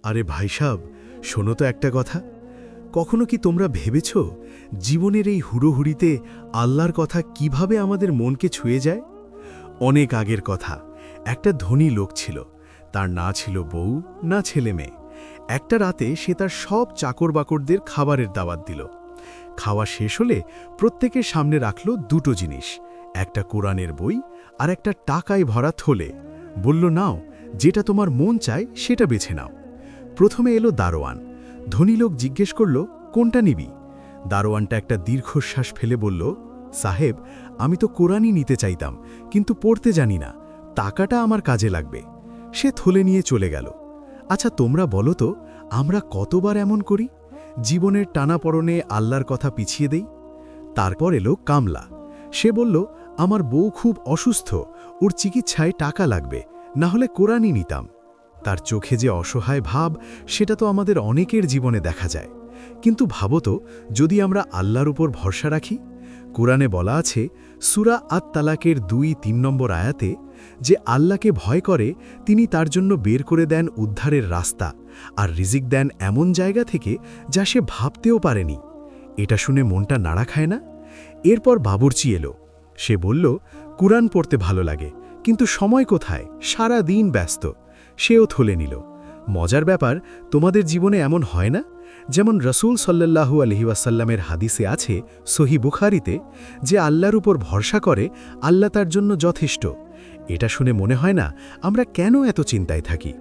আরে ভাই সাব, শোনো তো একটা কথা। কখনো কি তোমরা ভেবেছ জীবনের এই হুড়োহুড়িতে আল্লাহর কথা কিভাবে আমাদের মনকে ছুঁয়ে যায়? অনেক আগের কথা, একটা ধনী লোক ছিল। তার না ছিল বউ, না ছেলে মেয়ে। একটা রাতে সে তার সব চাকর বাকরদের খাবারের দাওয়াত দিল। খাওয়া শেষ হলে প্রত্যেকের সামনে রাখল দুটো জিনিস, একটা কোরআনের বই আর একটা টাকায় ভরা থলে। বলল, নাও, যেটা তোমার মন চায় সেটা বেছে নাও। প্রথমে এলো দারোয়ান। ধনী লোক জিজ্ঞেস করল, কোনটা নিবি? দারোয়ানটা একটা দীর্ঘশ্বাস ফেলে বলল, সাহেব, আমি তো কোরআনই নিতে চাইতাম, কিন্তু পড়তে জানি না। টাকাটা আমার কাজে লাগবে। সে থলে নিয়ে চলে গেল। আচ্ছা, তোমরা বলো তো, আমরা কতবার এমন করি? জীবনের টানাপড়নে আল্লাহর কথা পিছিয়ে দেই। তারপর এলো কামলা। সে বলল, আমার বউ খুব অসুস্থ, ওর চিকিৎসায় টাকা লাগবে, না হলে কোরআনই নিতাম। তার চোখে যে অসহায় ভাব, সেটা তো আমাদের অনেকের জীবনে দেখা যায়। কিন্তু ভাবো তো, যদি আমরা আল্লাহর উপর ভরসা রাখি। কোরআনে বলা আছে, সূরা আত-তালাকের ২-৩ নম্বর আয়াতে, যে আল্লাহকে ভয় করে তিনি তার জন্য বের করে দেন উদ্ধারের রাস্তা, আর রিজিক দেন এমন জায়গা থেকে যা সে ভাবতেও পারেনি। এটা শুনে মনটা নাড়া খায় না? এরপর বাবুর্চি এলো। সে বলল, কুরআন পড়তে ভালো লাগে, কিন্তু সময় কোথায়, সারা দিন ব্যস্ত। সেও থলে নিল। মজার ব্যাপার, তোমাদের জীবনে এমন হয় না? যেমন রসুল সাল্লাল্লাহু আলাইহি ওয়াসাল্লামের হাদিসে আছে সহিহ বুখারীতে, যে আল্লাহর উপর ভরসা করে আল্লাহ তার জন্য যথেষ্ট। এটা শুনে মনে হয় না আমরা কেন এত চিন্তায় থাকি?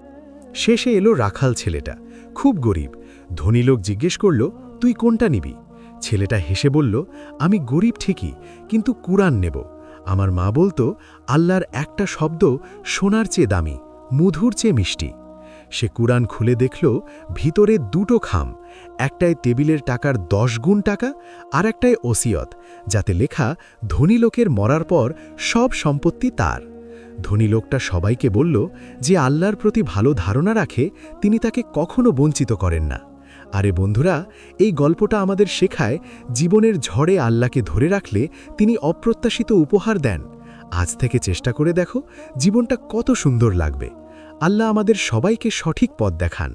শেষে এলো রাখাল ছেলেটা, খুব গরিব। ধনী লোক জিজ্ঞেস করল, তুই কোনটা নিবি? ছেলেটা হেসে বলল, আমি গরিব ঠিকই, কিন্তু কুরআন নেব। আমার মা বলতো, আল্লাহর একটা শব্দ সোনার চেয়ে দামি, মধুর চেয়ে মিষ্টি। সে কুরআন খুলে দেখল, ভিতরে দুটো খাম, একটায় টেবিলের টাকার 10 গুণ টাকা, আর একটায় ওসিয়ত, যাতে লেখা ধনী লোকের মরার পর সব সম্পত্তি তার। ধনী লোকটা সবাইকে বলল, যে আল্লাহর প্রতি ভালো ধারণা রাখে তিনি তাকে কখনো বঞ্চিত করেন না। আরে বন্ধুরা, এই গল্পটা আমাদের শেখায়, জীবনের ঝড়ে আল্লাহকে ধরে রাখলে তিনি অপ্রত্যাশিত উপহার দেন। আজ থেকে চেষ্টা করে দেখো, জীবনটা কত সুন্দর লাগবে। আল্লাহ আমাদের সবাইকে সঠিক পথ দেখান।